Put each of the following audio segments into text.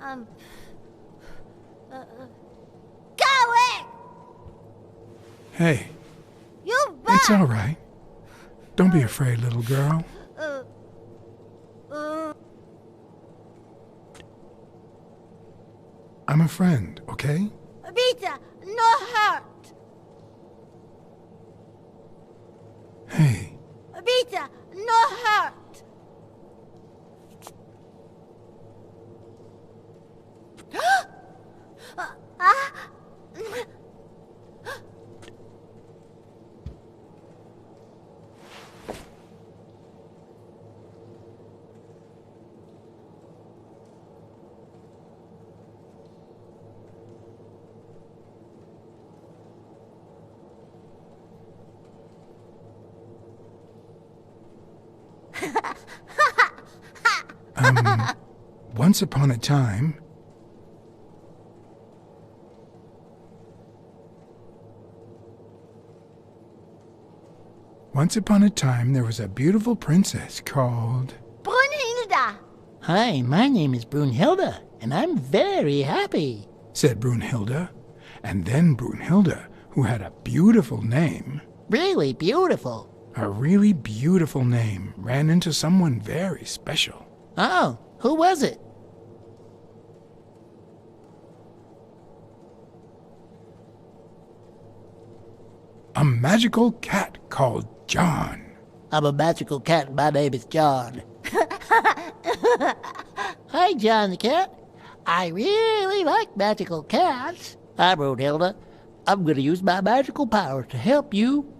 Go away! Hey, You back! it's all right. Don't be afraid, little girl. I'm a friend, okay? Vita, no hurt! Hey, Vita, no hurt! Once upon a time... Once upon a time, there was a beautiful princess called... Brunhilda! Hi, my name is Brunhilde, and I'm very happy, said Brunhilde. And then Brunhilde, who had a beautiful name... Really beautiful. A really beautiful name, ran into someone very special. Oh, who was it? A magical cat called John. I'm a magical cat, and my name is John. Hi, John the cat. I really like magical cats. Hi, Brunhilde. I'm going to use my magical powers to help you.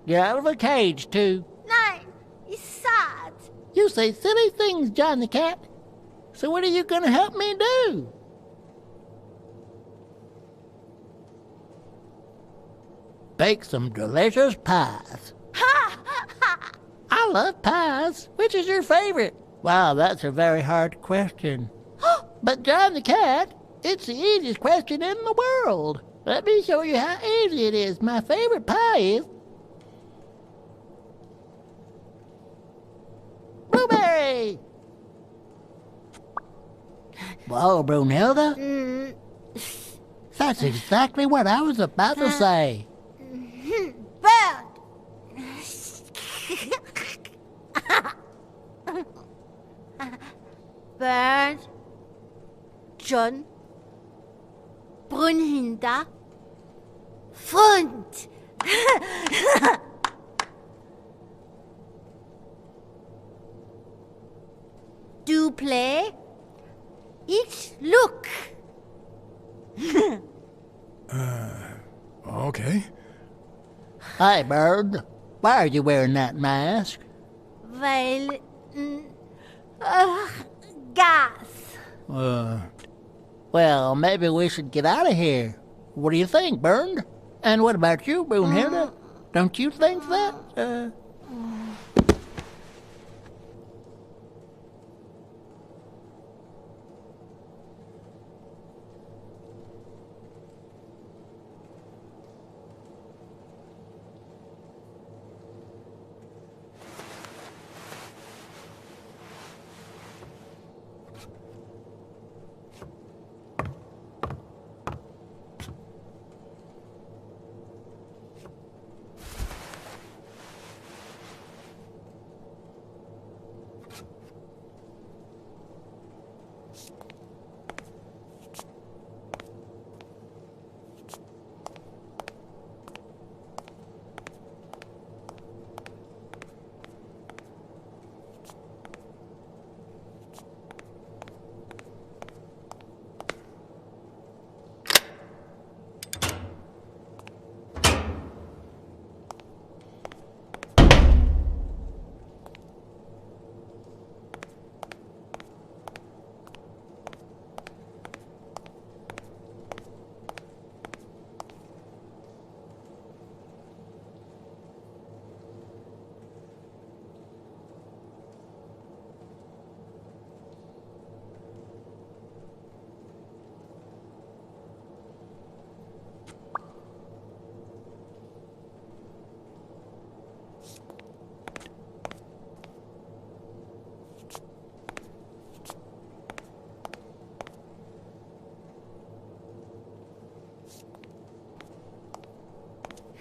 Get out of the cage, too. Nein, it's sad. You say silly things, John the cat. So what are you going to help me do? Bake some delicious pies. I love pies. Which is your favorite? Wow, that's a very hard question. But John the cat, it's the easiest question in the world. Let me show you how easy it is. My favorite pie is... blueberry! Whoa, Brunhilde? That's exactly what I was about to say. Bird! Bird, John, Brunhilde, Freund. Do play, each look. Okay. Hi, Bird. Why are you wearing that mask? Weil, gas. Well, maybe we should get out of here. What do you think, Bird? And what about you, Brunhilde? Don't you think that?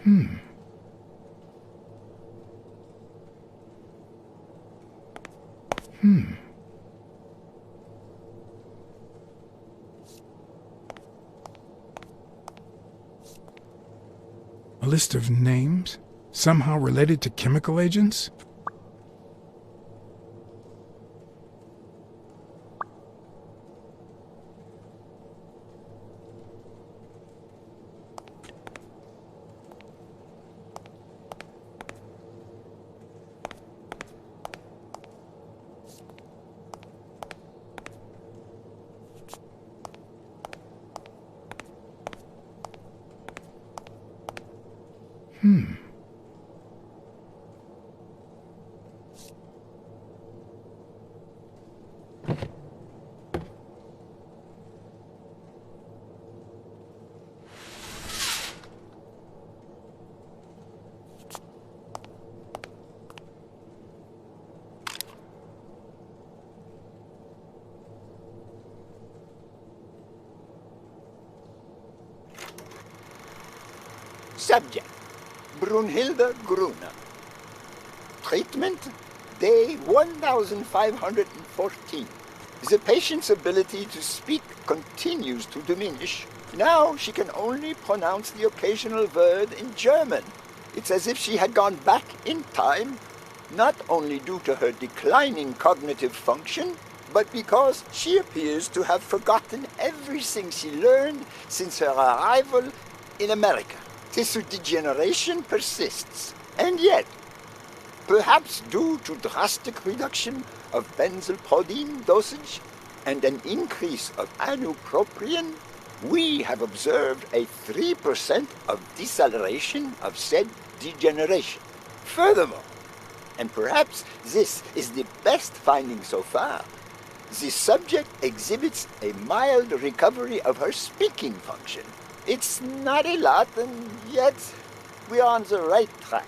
A list of names, somehow related to chemical agents? Subject, Brunhilde Gruner. Treatment, day 1514. The patient's ability to speak continues to diminish. Now she can only pronounce the occasional word in German. It's as if she had gone back in time, not only due to her declining cognitive function, but because she appears to have forgotten everything she learned since her arrival in America. Tissue degeneration persists, and yet, perhaps due to drastic reduction of benzylprodine dosage and an increase of ibupropion, we have observed a 3% of deceleration of said degeneration. Furthermore, and perhaps this is the best finding so far, the subject exhibits a mild recovery of her speaking function. It's not a lot, and yet we are on the right track.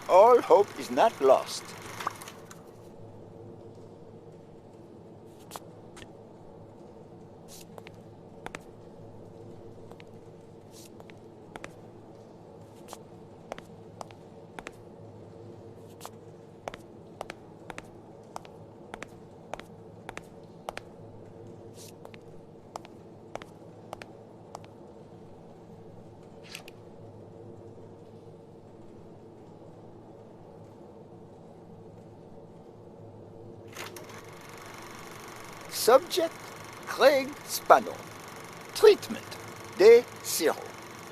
All hope is not lost. Subject, Craig Spano. Treatment, day 0.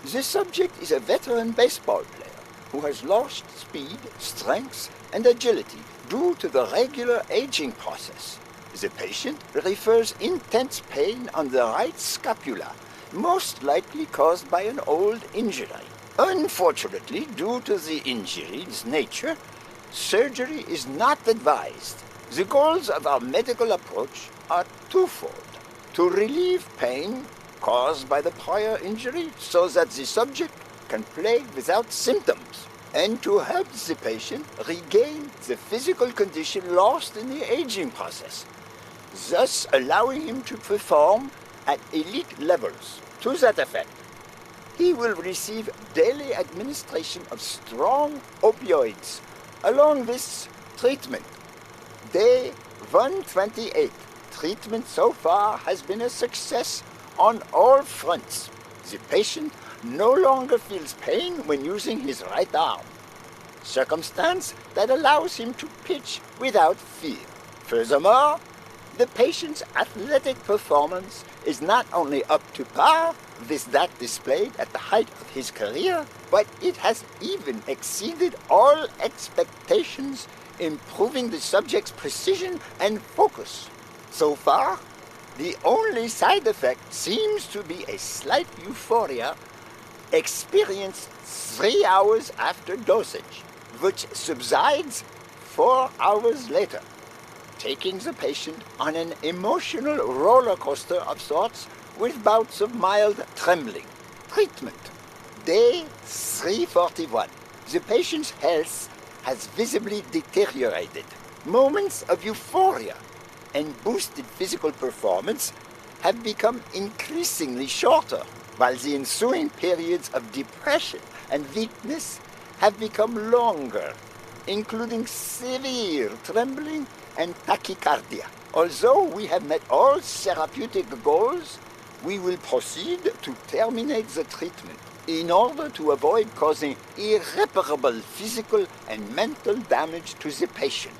The subject is a veteran baseball player who has lost speed, strength, and agility due to the regular aging process. The patient refers intense pain on the right scapula, most likely caused by an old injury. Unfortunately, due to the injury's nature, surgery is not advised. The goals of our medical approach are twofold: to relieve pain caused by the prior injury so that the subject can play without symptoms, and to help the patient regain the physical condition lost in the aging process, thus allowing him to perform at elite levels. To that effect, he will receive daily administration of strong opioids along this treatment. Day 128. Treatment so far has been a success on all fronts. The patient no longer feels pain when using his right arm, circumstance that allows him to pitch without fear. Furthermore, the patient's athletic performance is not only up to par with that displayed at the height of his career, but it has even exceeded all expectations, improving the subject's precision and focus. So far, the only side effect seems to be a slight euphoria experienced 3 hours after dosage, which subsides 4 hours later, taking the patient on an emotional roller coaster of sorts with bouts of mild trembling. Treatment, day 341. The patient's health has visibly deteriorated. Moments of euphoria and boosted physical performance have become increasingly shorter, while the ensuing periods of depression and weakness have become longer, including severe trembling and tachycardia. Although we have met all therapeutic goals, we will proceed to terminate the treatment in order to avoid causing irreparable physical and mental damage to the patient.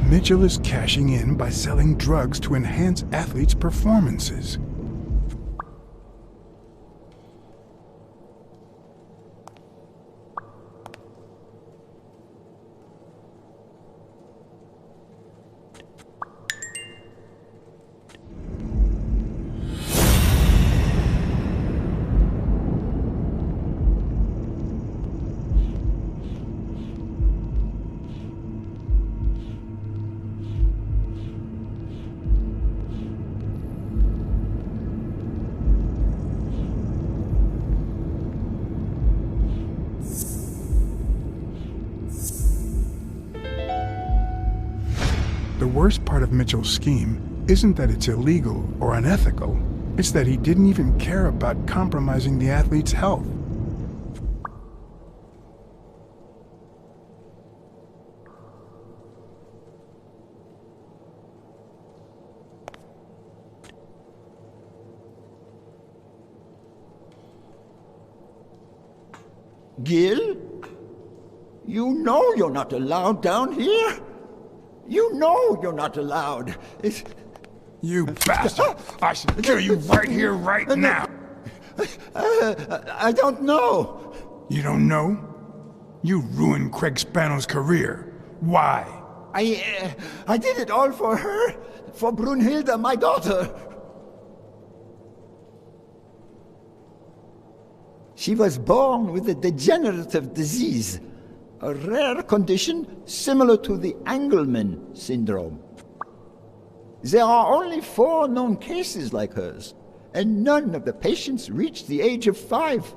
Mitchell is cashing in by selling drugs to enhance athletes' performances. The worst part of Mitchell's scheme isn't that it's illegal or unethical, it's that he didn't even care about compromising the athlete's health. Gil? You know you're not allowed down here. You know you're not allowed. You bastard! I should kill you right here, right now! I don't know. You don't know? You ruined Craig Spano's career. Why? I did it all for her. For Brunhilde, my daughter. She was born with a degenerative disease. A rare condition similar to the Angelman syndrome. There are only 4 known cases like hers, and none of the patients reach the age of 5.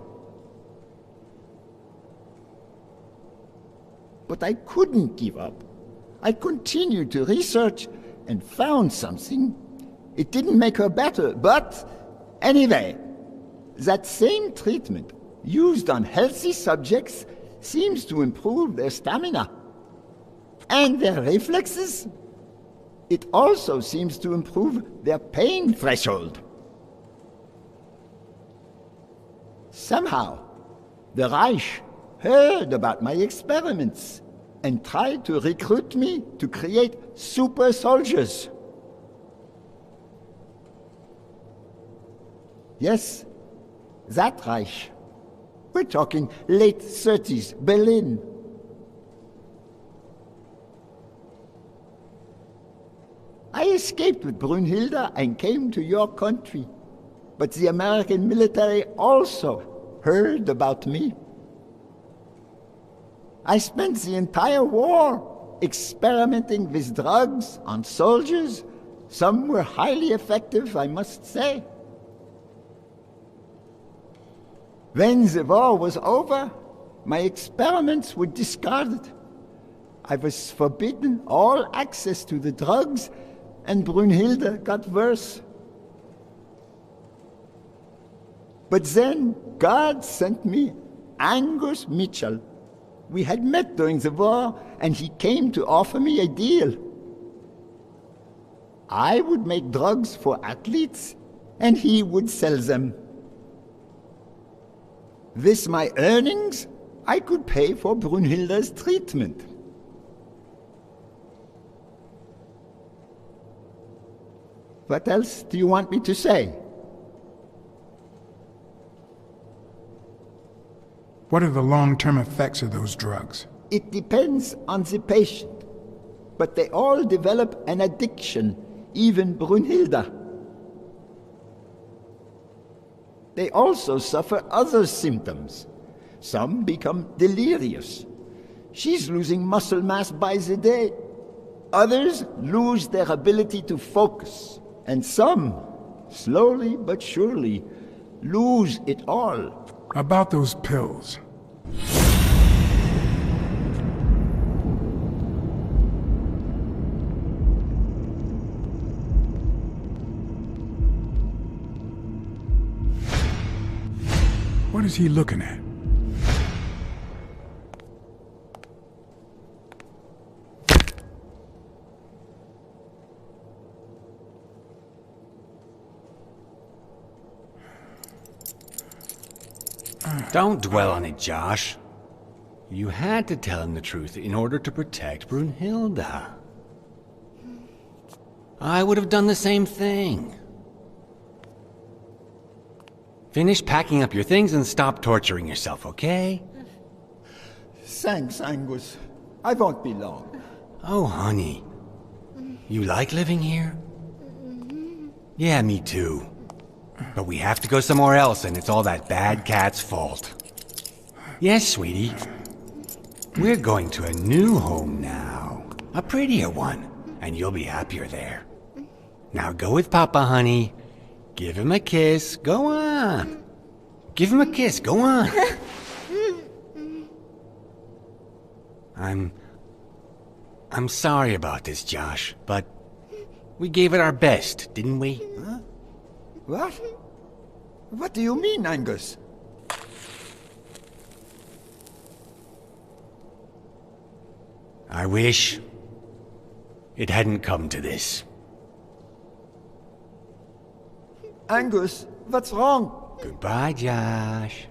But I couldn't give up. I continued to research and found something. It didn't make her better, but anyway, that same treatment used on healthy subjects seems to improve their stamina and their reflexes. It also seems to improve their pain threshold. Somehow, the Reich heard about my experiments and tried to recruit me to create super soldiers. Yes, that Reich. We're talking late 30s, Berlin. I escaped with Brunhilde and came to your country. But the American military also heard about me. I spent the entire war experimenting with drugs on soldiers. Some were highly effective, I must say. When the war was over, my experiments were discarded. I was forbidden all access to the drugs, and Brunhilde got worse. But then God sent me Angus Mitchell. We had met during the war, and he came to offer me a deal. I would make drugs for athletes, and he would sell them. With my earnings, I could pay for Brunhilde's treatment. What else do you want me to say? What are the long-term effects of those drugs? It depends on the patient, but they all develop an addiction, even Brunhilde. They also suffer other symptoms. Some become delirious. She's losing muscle mass by the day. Others lose their ability to focus. And some, slowly but surely, lose it all. About those pills. What is he looking at? Don't dwell on it, Josh. You had to tell him the truth in order to protect Brunhilde. I would have done the same thing. Finish packing up your things and stop torturing yourself, okay? Thanks, Angus. I won't be long. Oh, honey. You like living here? Yeah, me too. But we have to go somewhere else, and it's all that bad cat's fault. Yes, sweetie. We're going to a new home now. A prettier one, and you'll be happier there. Now go with Papa, honey. Give him a kiss. Go on. Give him a kiss. Go on. I'm sorry about this, Josh, but we gave it our best, didn't we? Huh? What? What do you mean, Angus? I wish it hadn't come to this. Angus, what's wrong? Goodbye, Josh.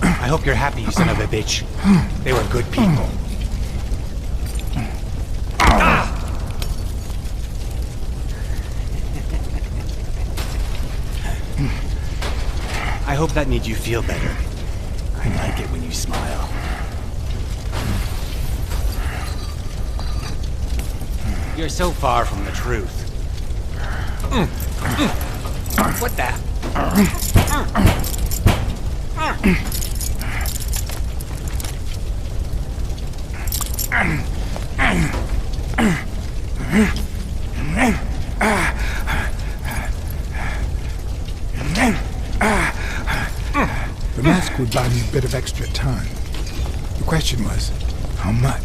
I hope you're happy, you son of a bitch. They were good people. I hope that made you feel better. I like it when you smile. You're so far from the truth. What the? The mask would buy me a bit of extra time. The question was, how much?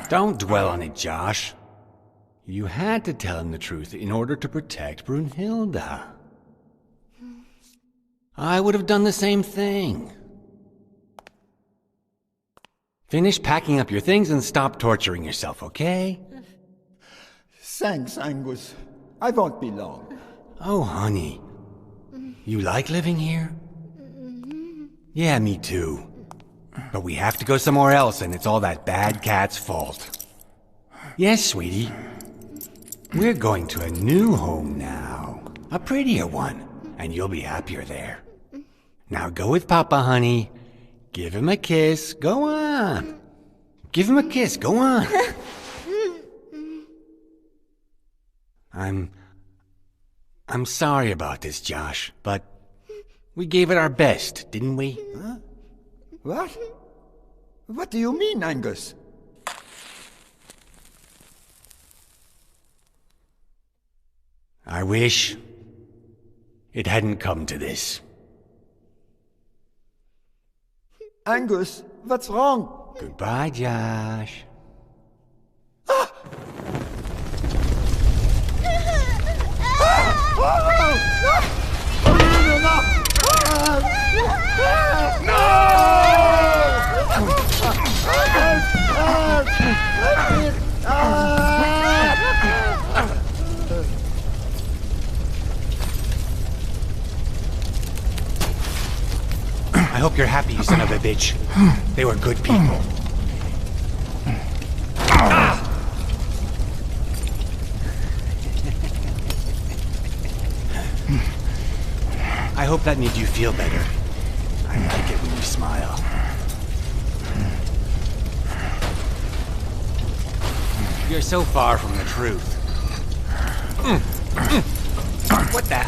Don't dwell on it, Josh. You had to tell him the truth in order to protect Brunhilde. I would have done the same thing. Finish packing up your things and stop torturing yourself, okay? Thanks, Angus. I won't be long. Oh, honey. You like living here? Yeah, me too. But we have to go somewhere else, and it's all that bad cat's fault. Yes, sweetie. We're going to a new home now. A prettier one, and you'll be happier there. Now go with Papa, honey. Give him a kiss. Go on. Give him a kiss. Go on. I'm sorry about this, Josh, but we gave it our best, didn't we? Huh? What? What do you mean, Angus? I wish it hadn't come to this. Angus, what's wrong? Goodbye, Josh. I hope you're happy, you son of a bitch. They were good people. I hope that made you feel better. I like it when you smile. You're so far from the truth. What the?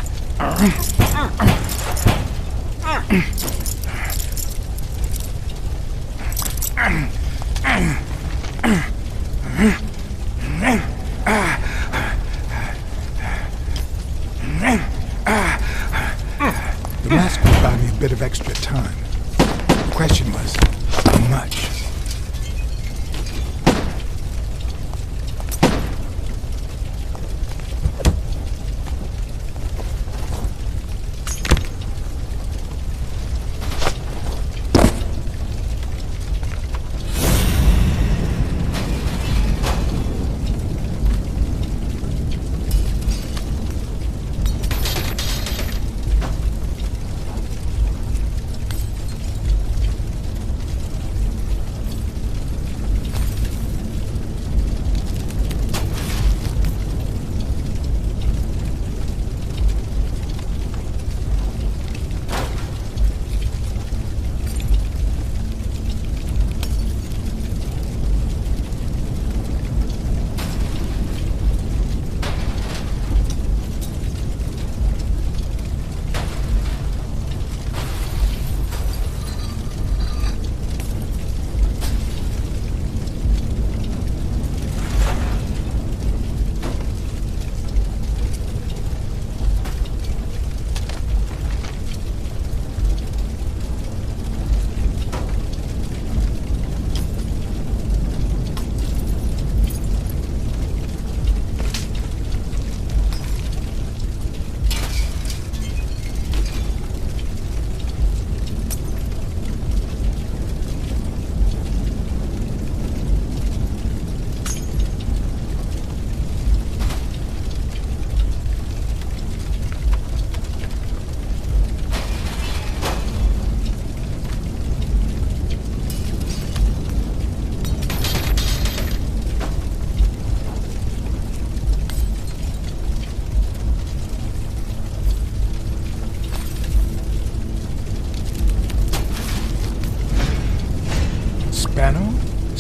The mask would buy me a bit of extra time. The question was, how much?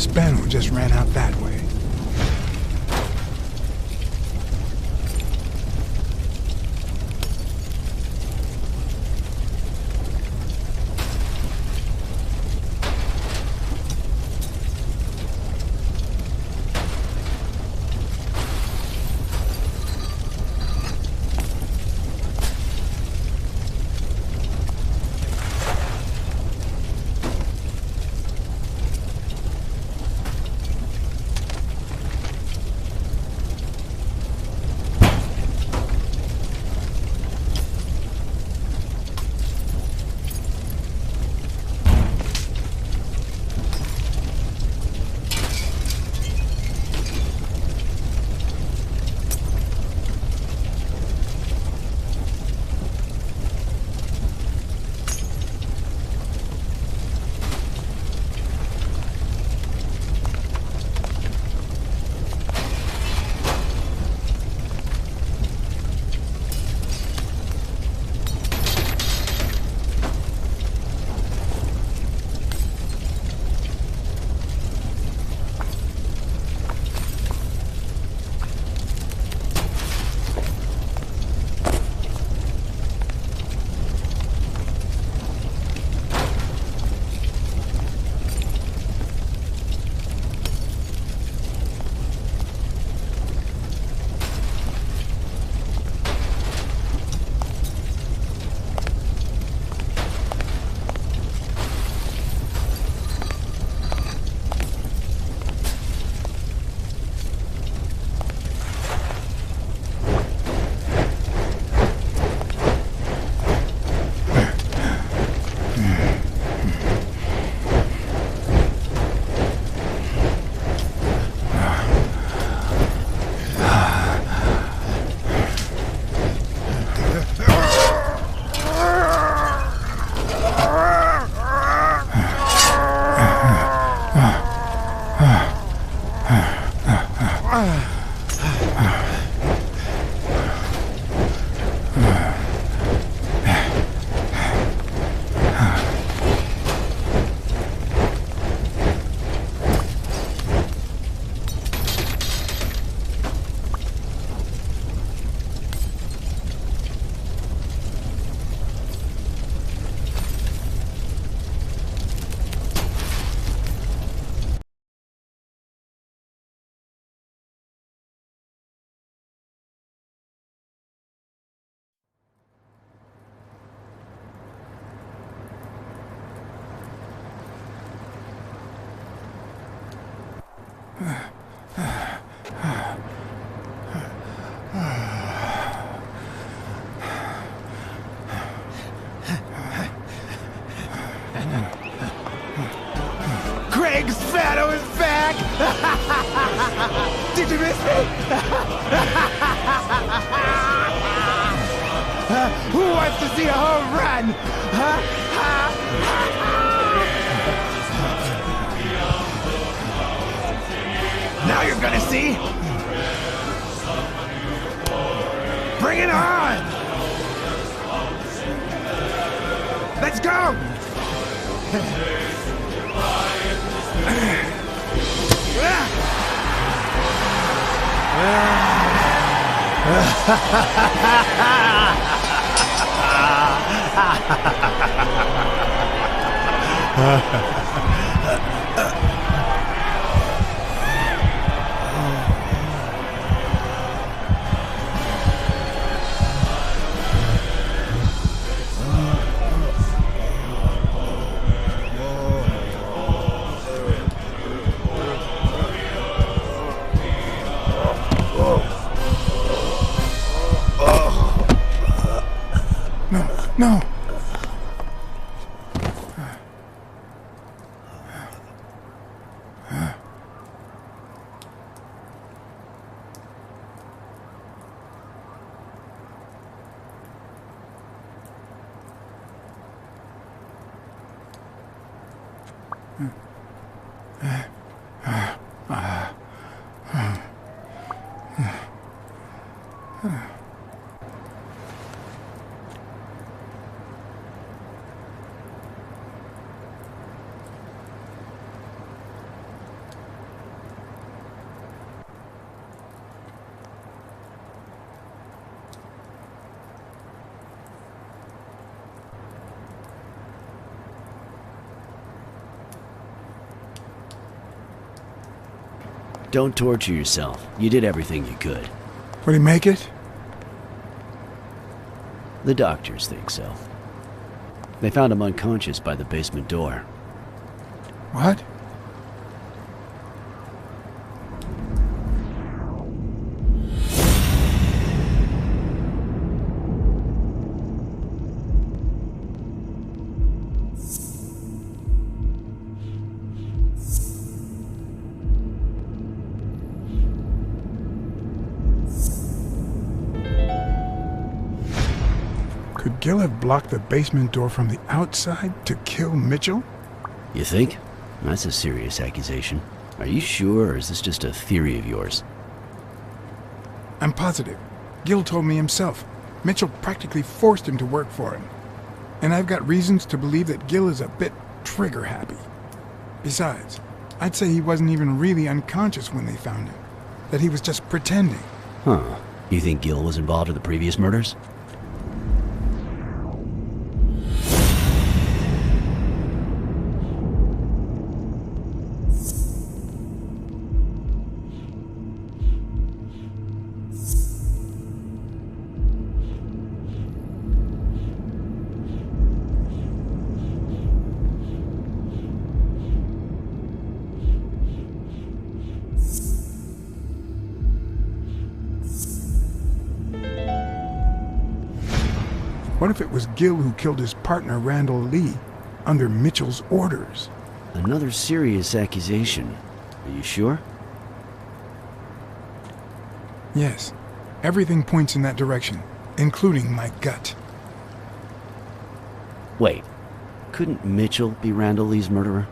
Spano just ran out that way. Spano is back! Did you miss me? Who wants to see a home run? Now you're gonna see! Bring it on! Let's go! No. Don't torture yourself. You did everything you could. Would he make it? The doctors think so. They found him unconscious by the basement door. What? Could Gil have blocked the basement door from the outside to kill Mitchell? You think? That's a serious accusation. Are you sure, or is this just a theory of yours? I'm positive. Gil told me himself. Mitchell practically forced him to work for him. And I've got reasons to believe that Gil is a bit trigger-happy. Besides, I'd say he wasn't even really unconscious when they found him. That he was just pretending. Huh. You think Gil was involved in the previous murders? What if it was Gil who killed his partner Randall Lee under Mitchell's orders? Another serious accusation. Are you sure? Yes. Everything points in that direction, including my gut. Wait. Couldn't Mitchell be Randall Lee's murderer?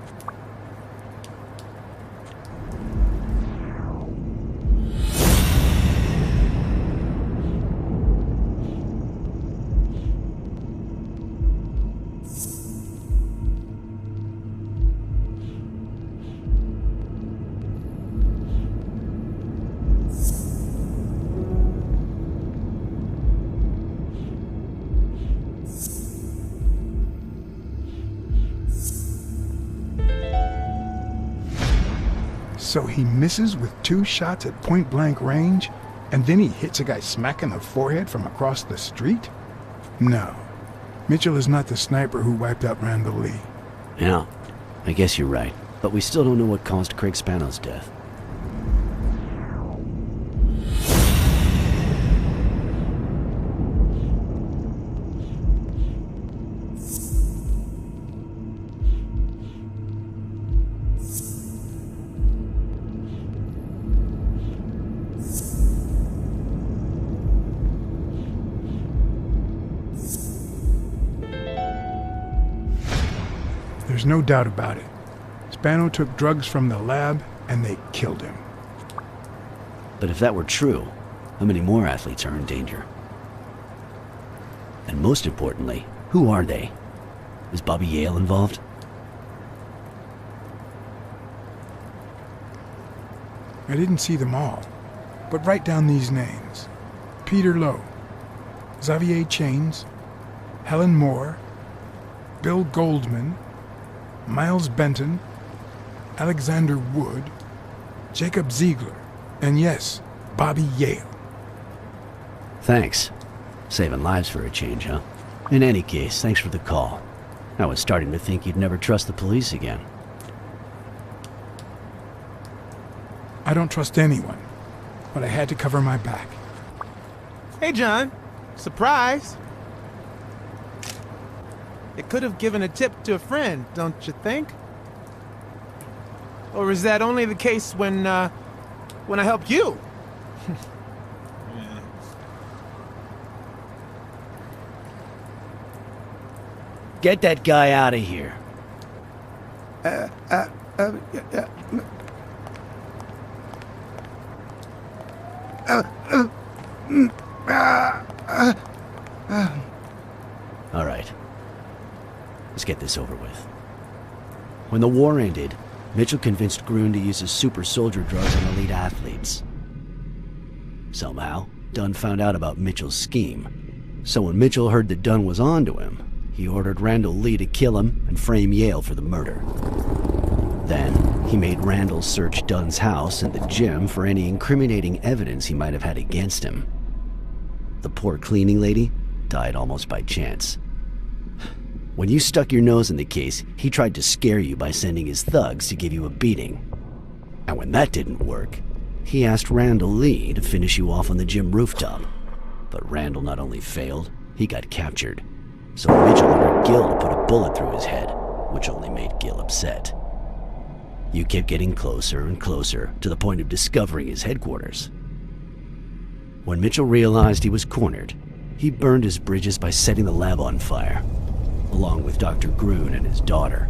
So he misses with 2 shots at point-blank range, and then he hits a guy smack in the forehead from across the street? No. Mitchell is not the sniper who wiped out Randall Lee. Yeah, I guess you're right. But we still don't know what caused Craig Spano's death. There's no doubt about it. Spano took drugs from the lab, and they killed him. But if that were true, how many more athletes are in danger? And most importantly, who are they? Is Bobby Yale involved? I didn't see them all, but write down these names. Peter Lowe, Xavier Chains, Helen Moore, Bill Goldman, Miles Benton, Alexander Wood, Jacob Ziegler, and yes, Bobby Yale. Thanks. Saving lives for a change, huh? In any case, thanks for the call. I was starting to think you'd never trust the police again. I don't trust anyone, but I had to cover my back. Hey, John. Surprise. It could have given a tip to a friend, don't you think? Or is that only the case when I help you? Get that guy out of here. All right. Let's get this over with. When the war ended, Mitchell convinced Grun to use his super soldier drugs on elite athletes. Somehow, Dunn found out about Mitchell's scheme. So when Mitchell heard that Dunn was onto him, he ordered Randall Lee to kill him and frame Yale for the murder. Then, he made Randall search Dunn's house and the gym for any incriminating evidence he might have had against him. The poor cleaning lady died almost by chance. When you stuck your nose in the case, he tried to scare you by sending his thugs to give you a beating. And when that didn't work, he asked Randall Lee to finish you off on the gym rooftop. But Randall not only failed, he got captured. So Mitchell ordered Gil to put a bullet through his head, which only made Gil upset. You kept getting closer and closer to the point of discovering his headquarters. When Mitchell realized he was cornered, he burned his bridges by setting the lab on fire, along with Dr. Grun and his daughter.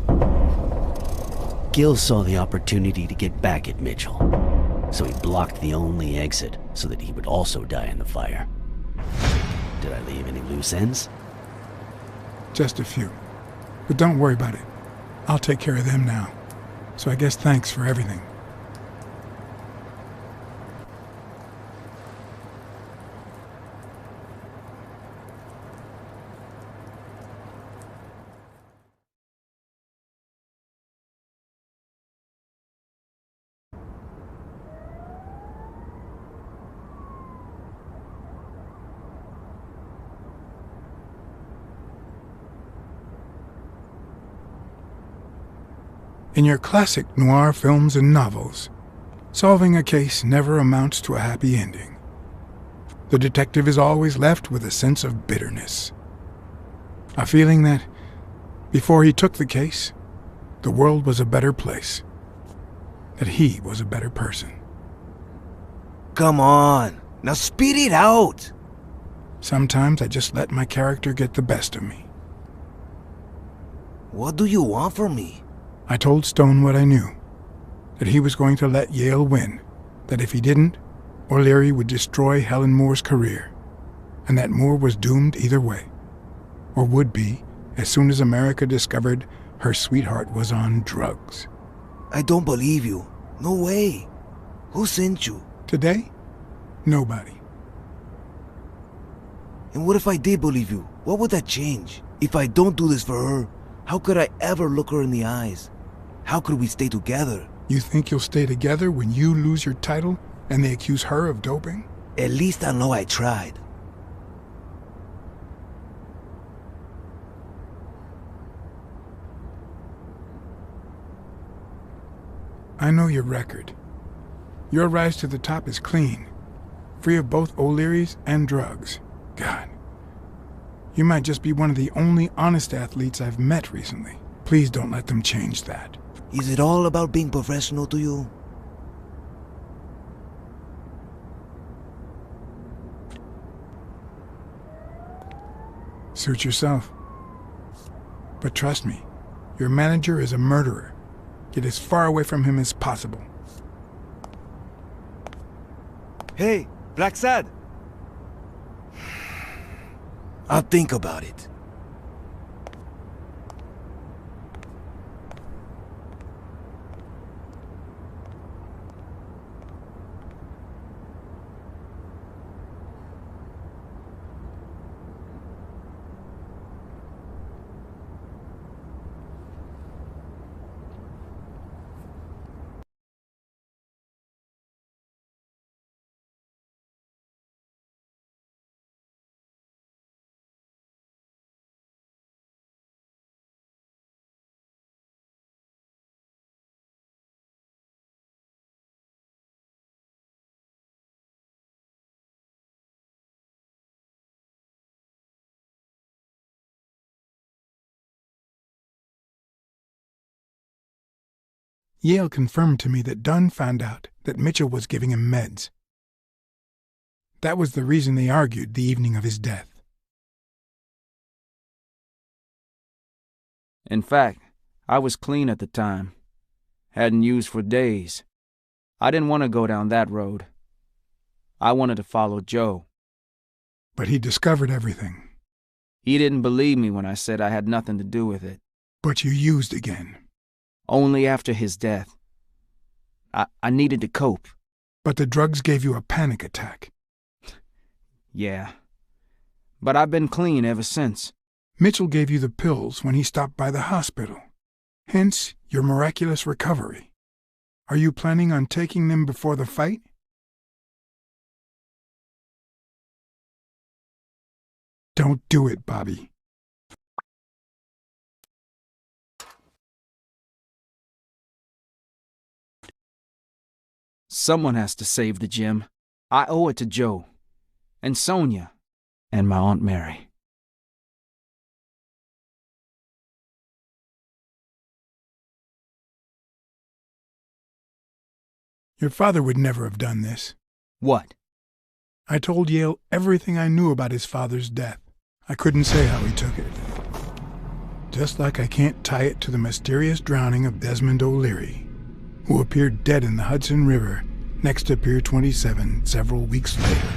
Gil saw the opportunity to get back at Mitchell, so he blocked the only exit so that he would also die in the fire. Did I leave any loose ends? Just a few. But don't worry about it. I'll take care of them now. So I guess thanks for everything. In your classic noir films and novels, solving a case never amounts to a happy ending. The detective is always left with a sense of bitterness. A feeling that, before he took the case, the world was a better place. That he was a better person. Come on, now speed it out. Sometimes I just let my character get the best of me. What do you want from me? I told Stone what I knew, that he was going to let Yale win, that if he didn't, O'Leary would destroy Helen Moore's career, and that Moore was doomed either way, or would be as soon as America discovered her sweetheart was on drugs. I don't believe you. No way. Who sent you? Today? Nobody. And what if I did believe you? What would that change? If I don't do this for her, how could I ever look her in the eyes? How could we stay together? You think you'll stay together when you lose your title and they accuse her of doping? At least I know I tried. I know your record. Your rise to the top is clean, free of both O'Leary's and drugs. God, you might just be one of the only honest athletes I've met recently. Please don't let them change that. Is it all about being professional to you? Suit yourself. But trust me, your manager is a murderer. Get as far away from him as possible. Hey, Blacksad! I'll think about it. Yale confirmed to me that Dunn found out that Mitchell was giving him meds. That was the reason they argued the evening of his death. In fact, I was clean at the time. Hadn't used for days. I didn't want to go down that road. I wanted to follow Joe. But he discovered everything. He didn't believe me when I said I had nothing to do with it. But you used again. Only after his death. I needed to cope. But the drugs gave you a panic attack. Yeah. But I've been clean ever since. Mitchell gave you the pills when he stopped by the hospital. Hence your miraculous recovery. Are you planning on taking them before the fight? Don't do it, Bobby. Someone has to save the gym. I owe it to Joe, and Sonia, and my Aunt Mary. Your father would never have done this. What? I told Yale everything I knew about his father's death. I couldn't say how he took it. Just like I can't tie it to the mysterious drowning of Desmond O'Leary, who appeared dead in the Hudson River next to Pier 27 several weeks later.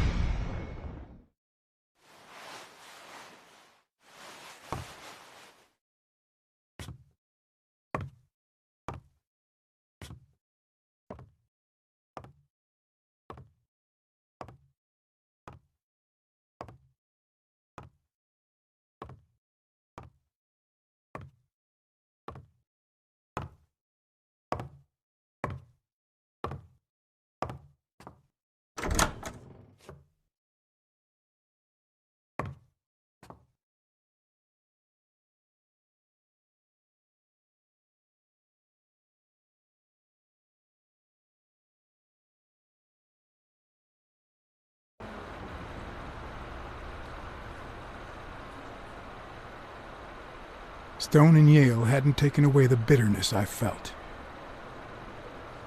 Stone and Yale hadn't taken away the bitterness I felt.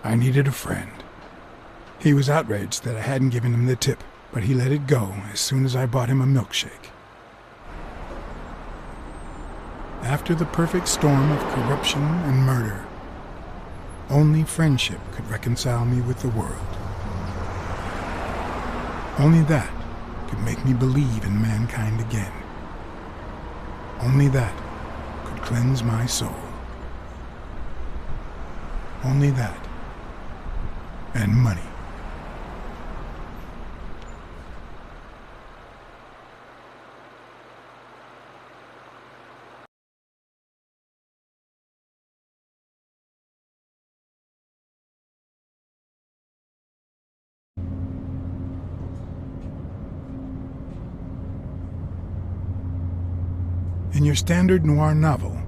I needed a friend. He was outraged that I hadn't given him the tip, but he let it go as soon as I bought him a milkshake. After the perfect storm of corruption and murder, only friendship could reconcile me with the world. Only that could make me believe in mankind again. Only that could cleanse my soul. Only that. And money. In your standard noir novel,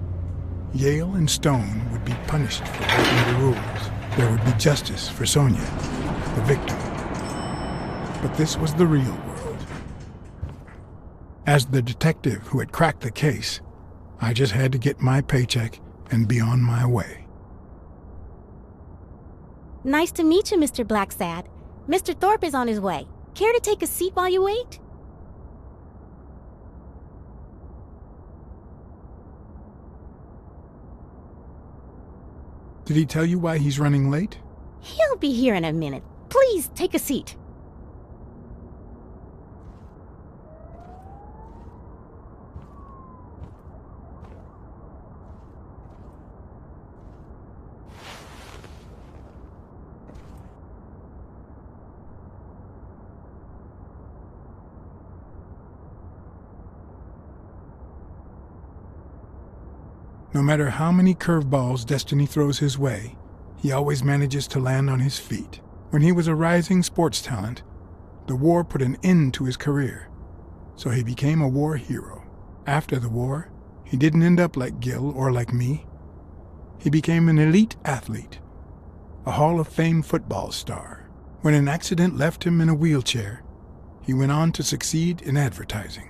Yale and Stone would be punished for breaking the rules. There would be justice for Sonia, the victim. But this was the real world. As the detective who had cracked the case, I just had to get my paycheck and be on my way. Nice to meet you, Mr. Blacksad. Mr. Thorpe is on his way. Care to take a seat while you wait? Did he tell you why he's running late? He'll be here in a minute. Please, take a seat. No matter how many curveballs destiny throws his way, he always manages to land on his feet. When he was a rising sports talent, the war put an end to his career, so he became a war hero. After the war, he didn't end up like Gil or like me. He became an elite athlete, a Hall of Fame football star. When an accident left him in a wheelchair, he went on to succeed in advertising.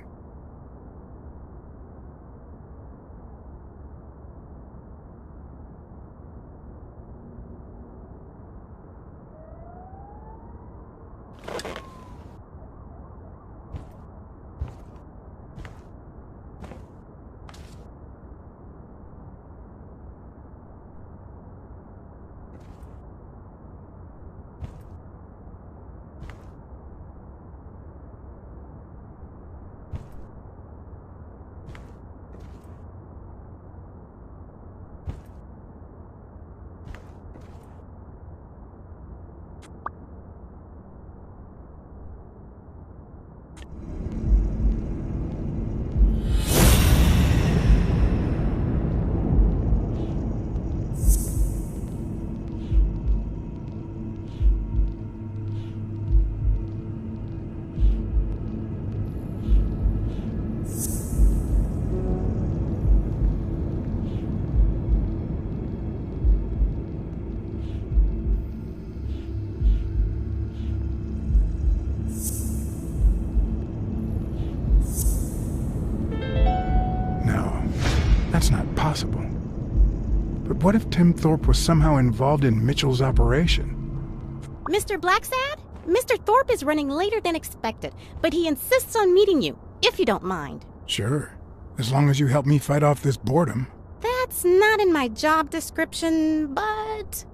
That's not possible. But what if Tim Thorpe was somehow involved in Mitchell's operation? Mr. Blacksad? Mr. Thorpe is running later than expected, but he insists on meeting you, if you don't mind. Sure. As long as you help me fight off this boredom. That's not in my job description, but...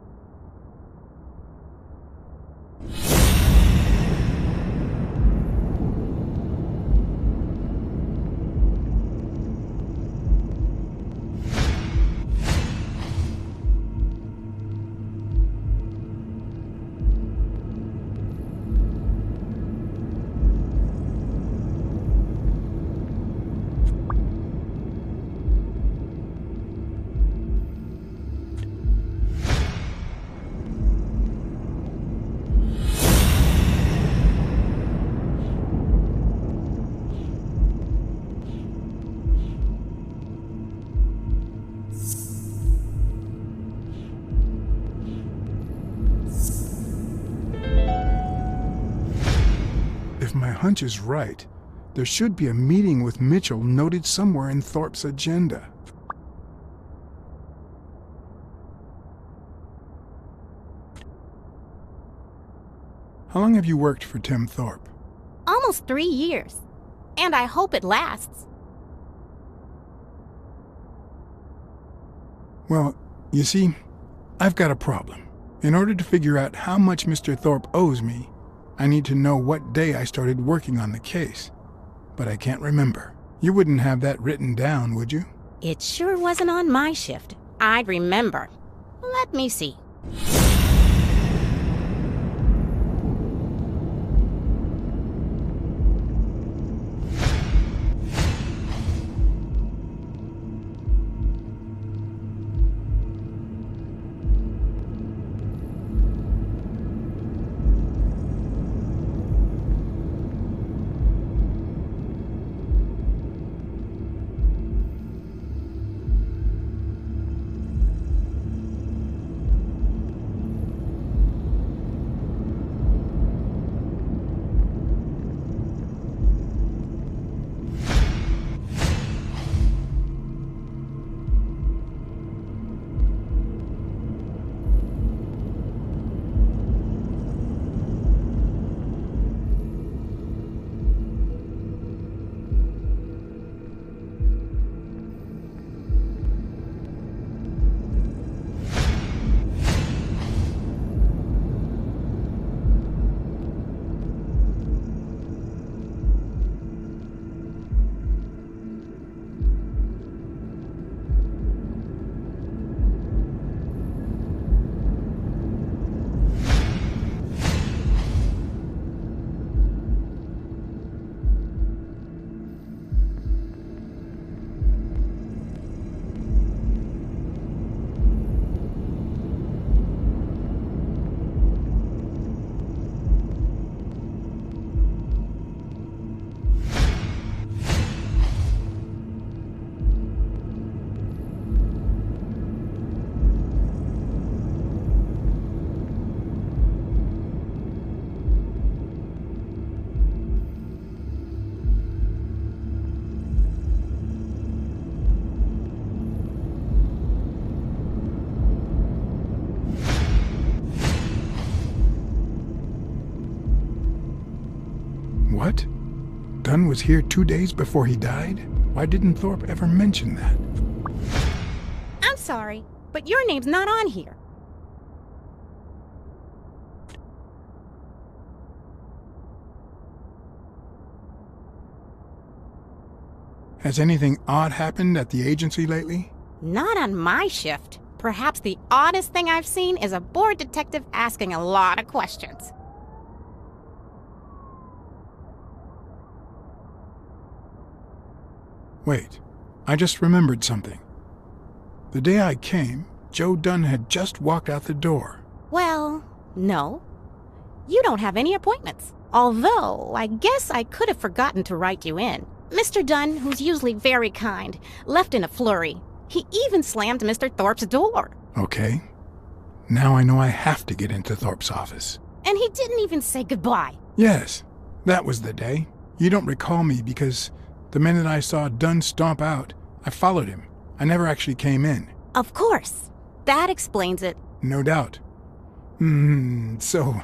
If my hunch is right, there should be a meeting with Mitchell noted somewhere in Thorpe's agenda. How long have you worked for Tim Thorpe? Almost 3 years. And I hope it lasts. Well, you see, I've got a problem. In order to figure out how much Mr. Thorpe owes me, I need to know what day I started working on the case. But I can't remember. You wouldn't have that written down, would you? It sure wasn't on my shift. I'd remember. Let me see. What? Dunn was here 2 days before he died? Why didn't Thorpe ever mention that? I'm sorry, but your name's not on here. Has anything odd happened at the agency lately? Not on my shift. Perhaps the oddest thing I've seen is a bored detective asking a lot of questions. Wait, I just remembered something. The day I came, Joe Dunn had just walked out the door. Well, no. You don't have any appointments. Although, I guess I could have forgotten to write you in. Mr. Dunn, who's usually very kind, left in a flurry. He even slammed Mr. Thorpe's door. Okay. Now I know I have to get into Thorpe's office. And he didn't even say goodbye. Yes, that was the day. You don't recall me because the minute I saw Dunn stomp out, I followed him. I never actually came in. Of course. That explains it. No doubt. So,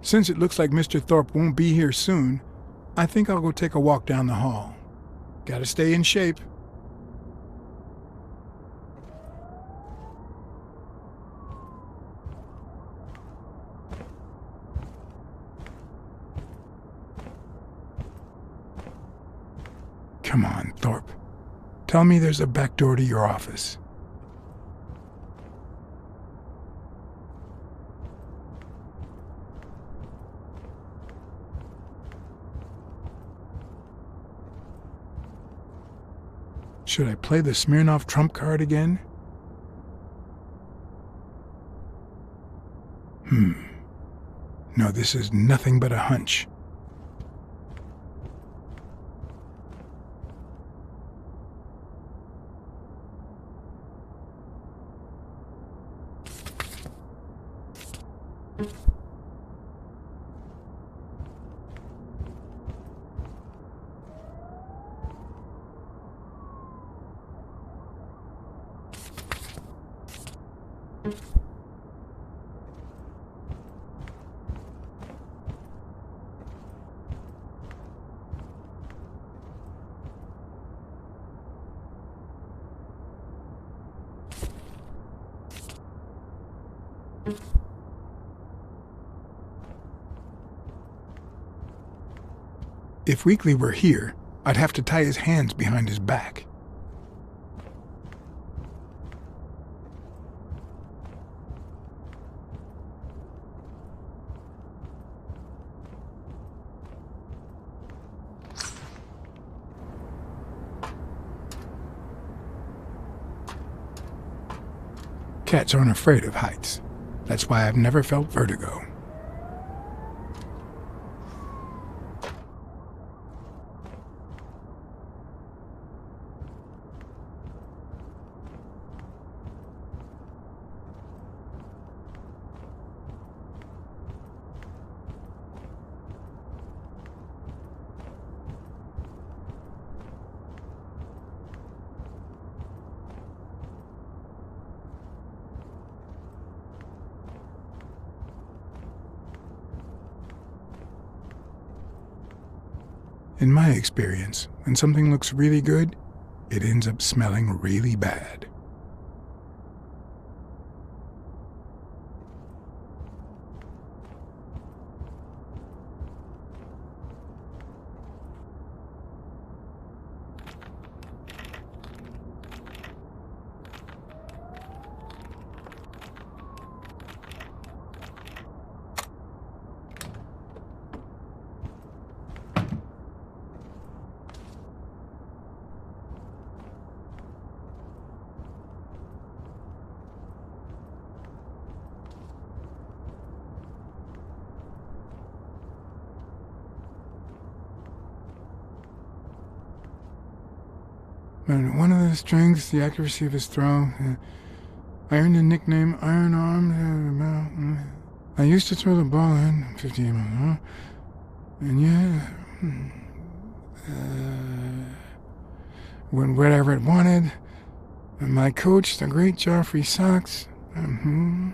since it looks like Mr. Thorpe won't be here soon, I think I'll go take a walk down the hall. Gotta stay in shape. Come on, Thorpe. Tell me there's a back door to your office. Should I play the Smirnoff trump card again? No, this is nothing but a hunch. If Weekly were here, I'd have to tie his hands behind his back. Cats aren't afraid of heights. That's why I've never felt vertigo. In my experience, when something looks really good, it ends up smelling really bad. But one of the strengths, the accuracy of his throw. I earned the nickname Iron Arm. I used to throw the ball in 50 miles, and whatever it wanted. And my coach, the great Joffrey Sachs, and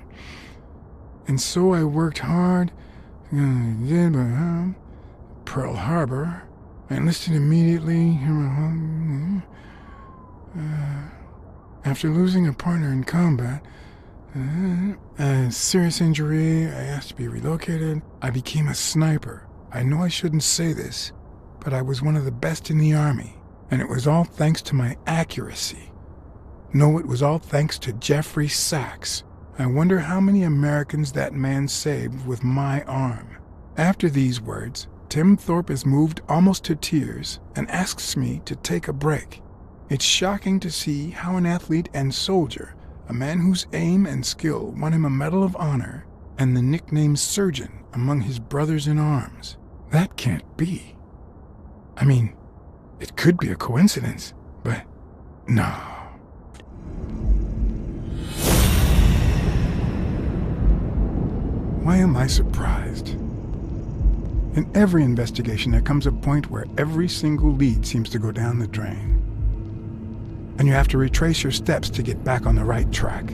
so I worked hard. Pearl Harbor. I enlisted immediately. After losing a partner in combat, a serious injury, I asked to be relocated. I became a sniper. I know I shouldn't say this, but I was one of the best in the Army, and it was all thanks to my accuracy. No, it was all thanks to Jeffrey Sachs. I wonder how many Americans that man saved with my arm. After these words, Tim Thorpe is moved almost to tears and asks me to take a break. It's shocking to see how an athlete and soldier, a man whose aim and skill won him a Medal of Honor and the nickname Surgeon among his brothers in arms. That can't be. I mean, it could be a coincidence, but no. Why am I surprised? In every investigation, there comes a point where every single lead seems to go down the drain. and you have to retrace your steps to get back on the right track.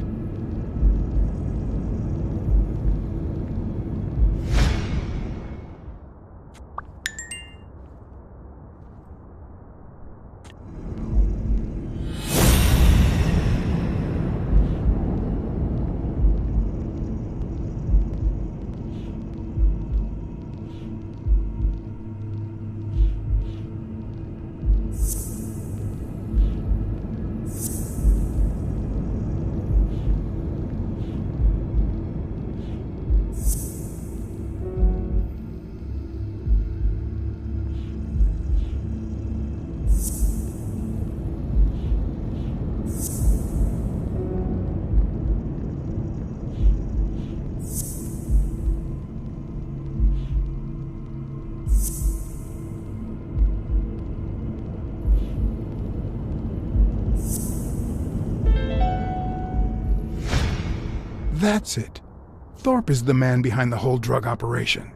That's it. Thorpe is the man behind the whole drug operation.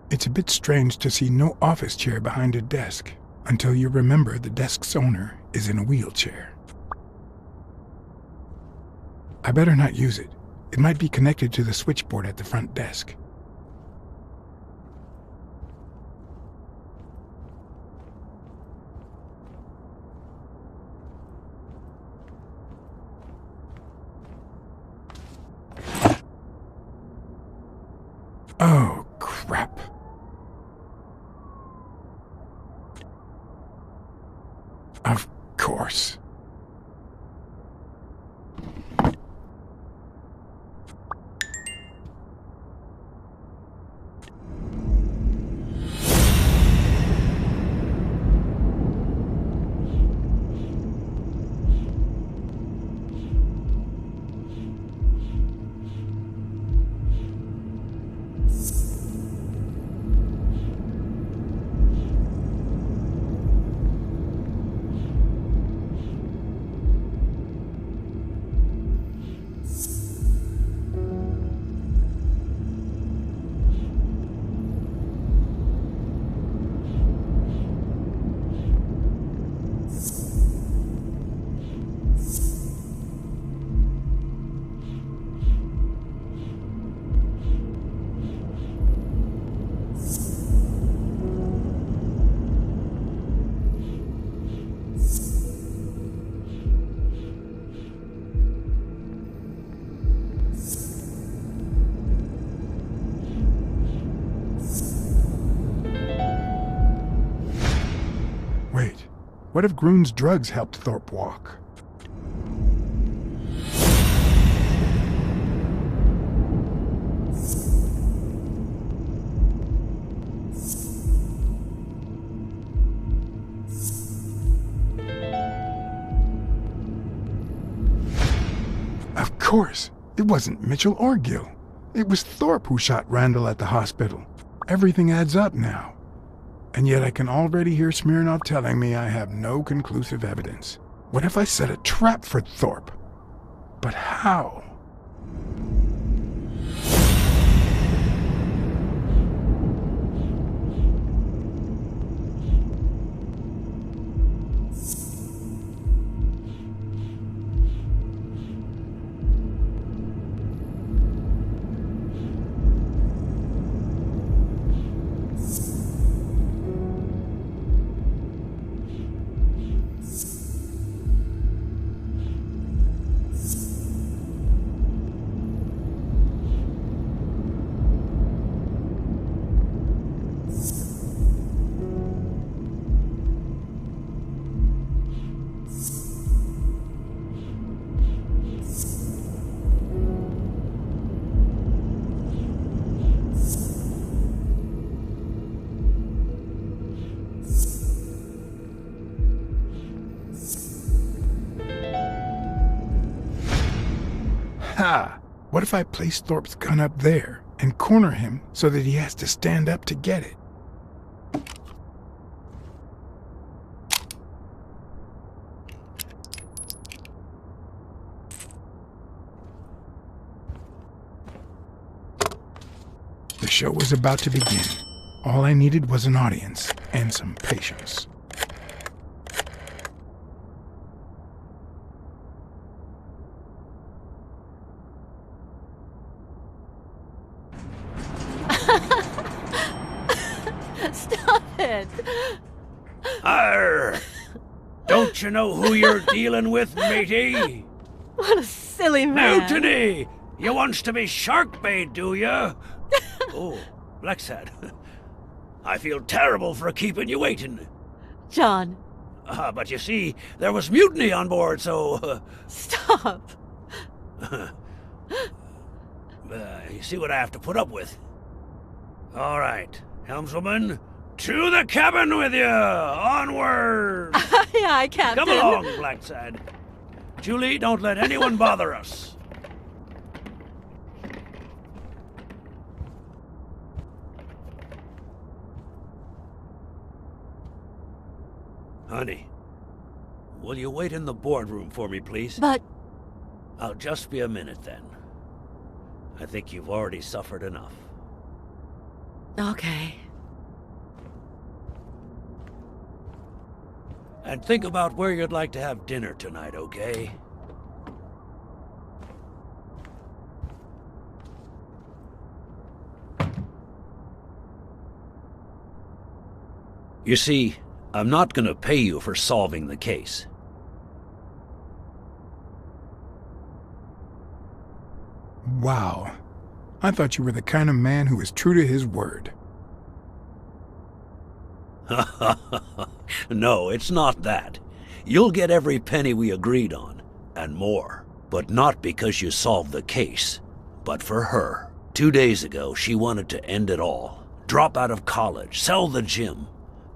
It's a bit strange to see no office chair behind a desk, until you remember the desk's owner is in a wheelchair. I better not use it. It might be connected to the switchboard at the front desk. Oh, crap. Of course. Wait, what if Groon's drugs helped Thorpe walk? course. It wasn't Mitchell or Gil. It was Thorpe who shot Randall at the hospital. Everything adds up now. And yet I can already hear Smirnov telling me I have no conclusive evidence. What if I set a trap for Thorpe? But how? Ha! What if I place Thorpe's gun up there and corner him so that he has to stand up to get it? The show was about to begin. All I needed was an audience and some patience. Stop it! Arr! Don't you know who you're dealing with, matey? What a silly man. Mutiny! You wants to be shark bait, do you? Oh, Blacksad. I feel terrible for keeping you waiting. John. But you see, there was mutiny on board, so... Stop. You see what I have to put up with. All right, helmswoman, to the cabin with you! Onward! Aye, aye, Captain. Come along, Blacksad. Julie, don't let anyone bother us. Honey, will you wait in the boardroom for me, please? But... I'll just be a minute, then. I think you've already suffered enough. Okay. And think about where you'd like to have dinner tonight, okay? You see, I'm not gonna pay you for solving the case. Wow. I thought you were the kind of man who was true to his word. No, it's not that. You'll get every penny we agreed on, and more. But not because you solved the case, but for her. 2 days ago, she wanted to end it all. Drop out of college, sell the gym.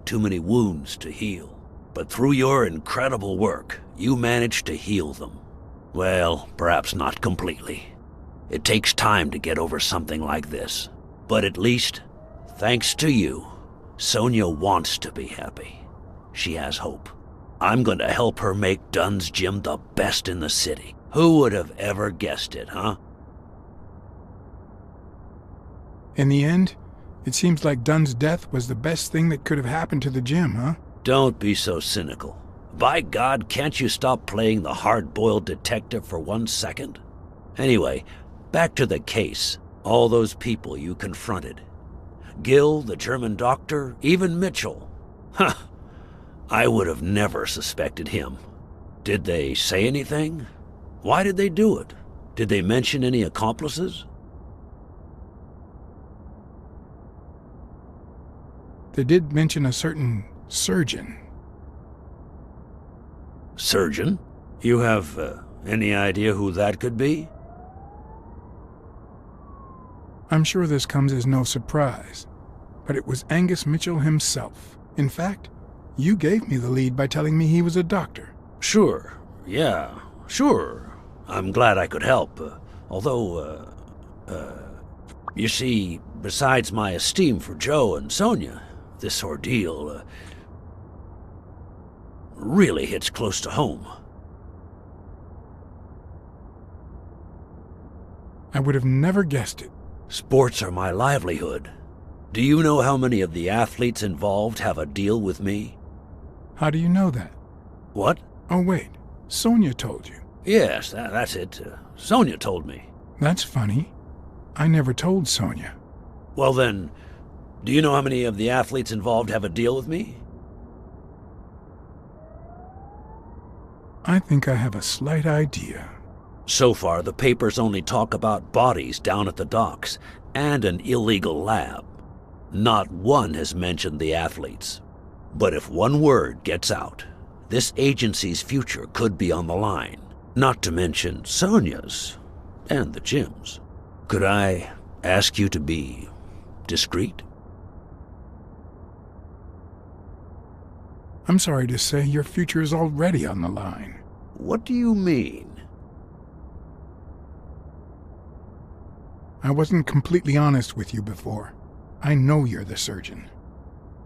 Too many wounds to heal. But through your incredible work, you managed to heal them. Well, perhaps not completely. It takes time to get over something like this. But at least, thanks to you, Sonia wants to be happy. She has hope. I'm going to help her make Dunn's gym the best in the city. Who would have ever guessed it, huh? In the end, it seems like Dunn's death was the best thing that could have happened to the gym, huh? Don't be so cynical. By God, can't you stop playing the hard-boiled detective for 1 second? Anyway, back to the case. All those people you confronted. Gil, the German doctor, even Mitchell. Huh. I would have never suspected him. Did they say anything? Why did they do it? Did they mention any accomplices? They did mention a certain surgeon. Surgeon? You have any idea who that could be? I'm sure this comes as no surprise, but it was Angus Mitchell himself. In fact, you gave me the lead by telling me he was a doctor. Sure, yeah, sure. I'm glad I could help. Although, you see, besides my esteem for Joe and Sonia, this ordeal really hits close to home. I would have never guessed it. Sports are my livelihood. Do you know how many of the athletes involved have a deal with me? How do you know that? What? Oh, wait. Sonia told you. Yes, that's it. Sonia told me. That's funny. I never told Sonia. Well then, do you know how many of the athletes involved have a deal with me? I think I have a slight idea. So far, the papers only talk about bodies down at the docks and an illegal lab. Not one has mentioned the athletes. But if one word gets out, this agency's future could be on the line. Not to mention Sonia's and the gym's. Could I ask you to be discreet? I'm sorry to say your future is already on the line. What do you mean? I wasn't completely honest with you before. I know you're the surgeon.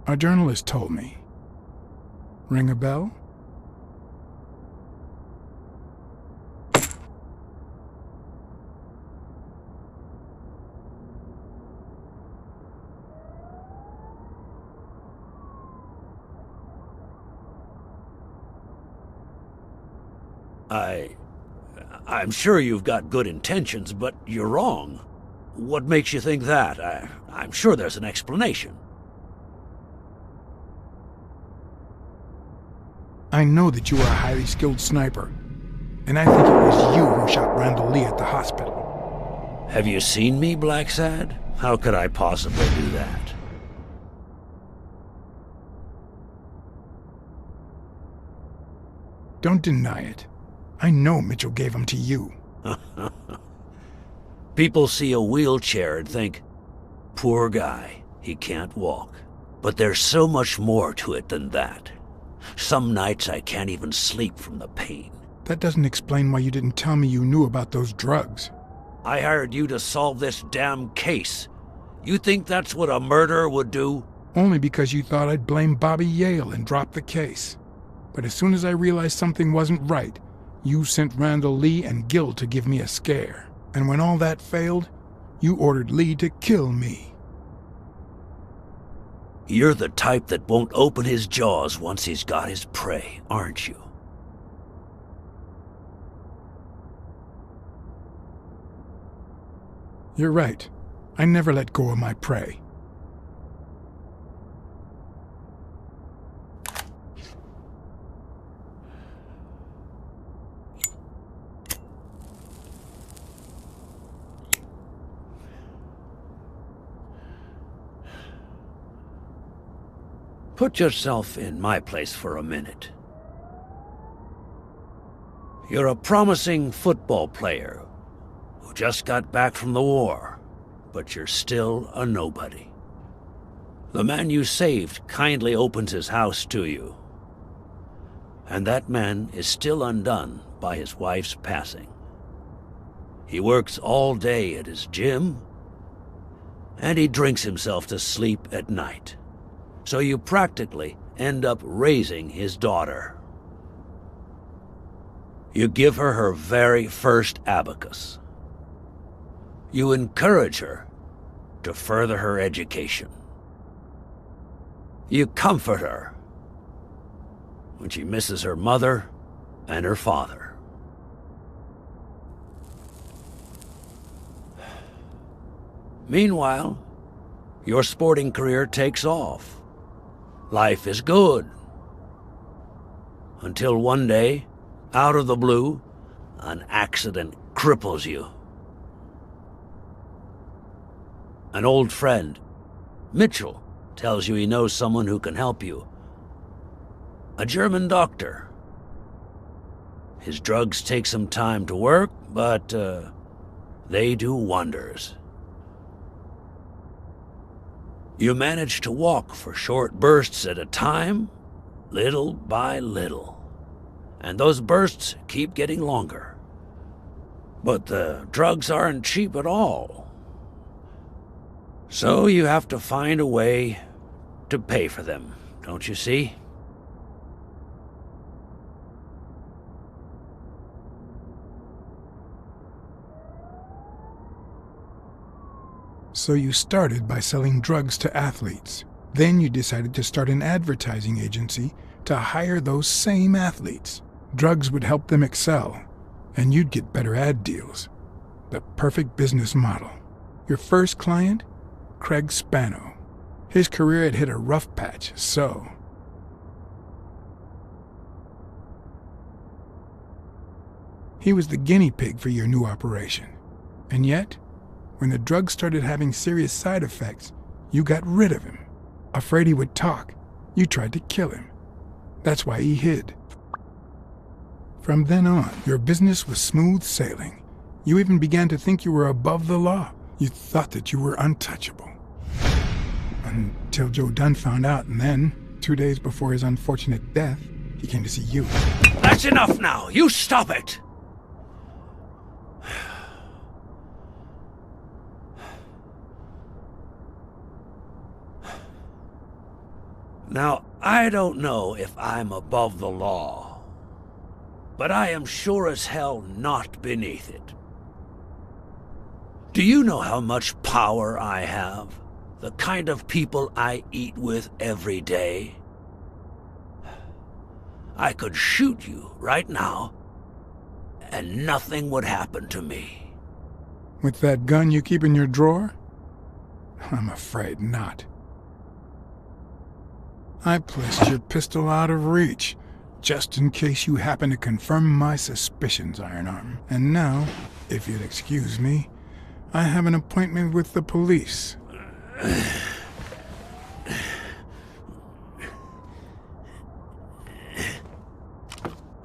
A journalist told me. Ring a bell? I'm sure you've got good intentions, but you're wrong. What makes you think that? I'm sure there's an explanation. I know that you are a highly skilled sniper, and I think it was you who shot Randall Lee at the hospital. Have you seen me, Blacksad? How could I possibly do that? Don't deny it. I know Mitchell gave him to you. People see a wheelchair and think, poor guy, he can't walk. But there's so much more to it than that. Some nights I can't even sleep from the pain. That doesn't explain why you didn't tell me you knew about those drugs. I hired you to solve this damn case. You think that's what a murderer would do? Only because you thought I'd blame Bobby Yale and drop the case. But as soon as I realized something wasn't right, you sent Randall Lee and Gil to give me a scare. And when all that failed, you ordered Lee to kill me. You're the type that won't open his jaws once he's got his prey, aren't you? You're right. I never let go of my prey. Put yourself in my place for a minute. You're a promising football player who just got back from the war, but you're still a nobody. The man you saved kindly opens his house to you, and that man is still undone by his wife's passing. He works all day at his gym, and he drinks himself to sleep at night. So you practically end up raising his daughter. You give her her very first abacus. You encourage her to further her education. You comfort her when she misses her mother and her father. Meanwhile, your sporting career takes off. Life is good. Until one day, out of the blue, an accident cripples you. An old friend, Mitchell, tells you he knows someone who can help you. A German doctor. His drugs take some time to work, but they do wonders. You manage to walk for short bursts at a time, little by little. And those bursts keep getting longer. But the drugs aren't cheap at all. So you have to find a way to pay for them, don't you see? So you started by selling drugs to athletes. Then you decided to start an advertising agency to hire those same athletes. Drugs would help them excel, and you'd get better ad deals. The perfect business model. Your first client? Craig Spano. His career had hit a rough patch, so... he was the guinea pig for your new operation. And yet, when the drug started having serious side effects, you got rid of him. Afraid he would talk, you tried to kill him. That's why he hid. From then on, your business was smooth sailing. You even began to think you were above the law. You thought that you were untouchable. Until Joe Dunn found out, and then, 2 days before his unfortunate death, he came to see you. That's enough now! You stop it! Now, I don't know if I'm above the law, but I am sure as hell not beneath it. Do you know how much power I have? The kind of people I eat with every day? I could shoot you right now, and nothing would happen to me. With that gun you keep in your drawer? I'm afraid not. I placed your pistol out of reach, just in case you happen to confirm my suspicions, Ironarm. And now, if you'd excuse me, I have an appointment with the police.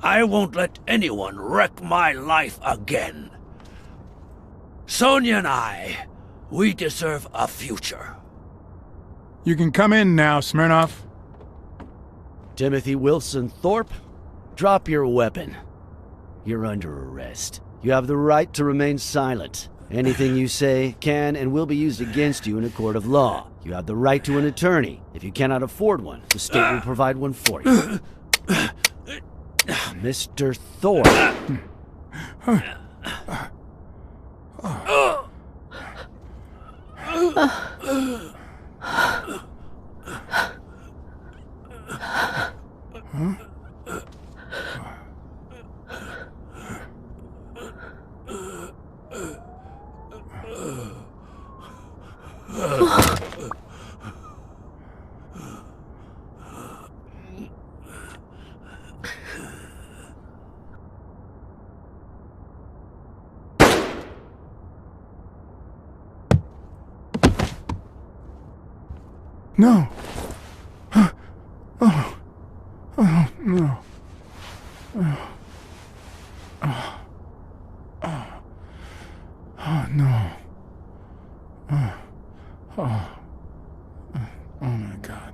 I won't let anyone wreck my life again. Sonia and I, we deserve a future. You can come in now, Smirnoff. Timothy Wilson Thorpe, drop your weapon. You're under arrest. You have the right to remain silent. Anything you say can and will be used against you in a court of law. You have the right to an attorney. If you cannot afford one, the state will provide one for you. Mr. Thorpe. No. Oh, no. Oh, no. Oh, my God.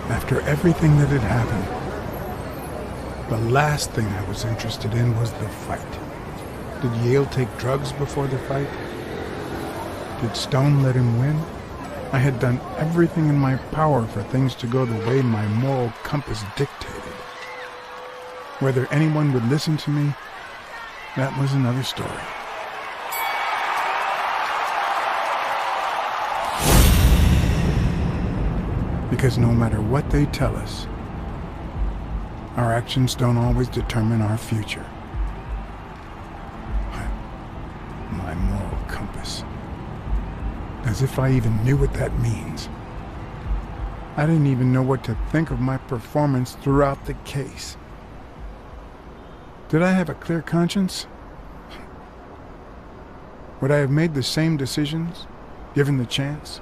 After everything that had happened, the last thing I was interested in was the fight. Did Yale take drugs before the fight? Did Stone let him win? I had done everything in my power for things to go the way my moral compass dictated. Whether anyone would listen to me, that was another story. Because no matter what they tell us, our actions don't always determine our future. My moral compass. As if I even knew what that means. I didn't even know what to think of my performance throughout the case. Did I have a clear conscience? Would I have made the same decisions, given the chance?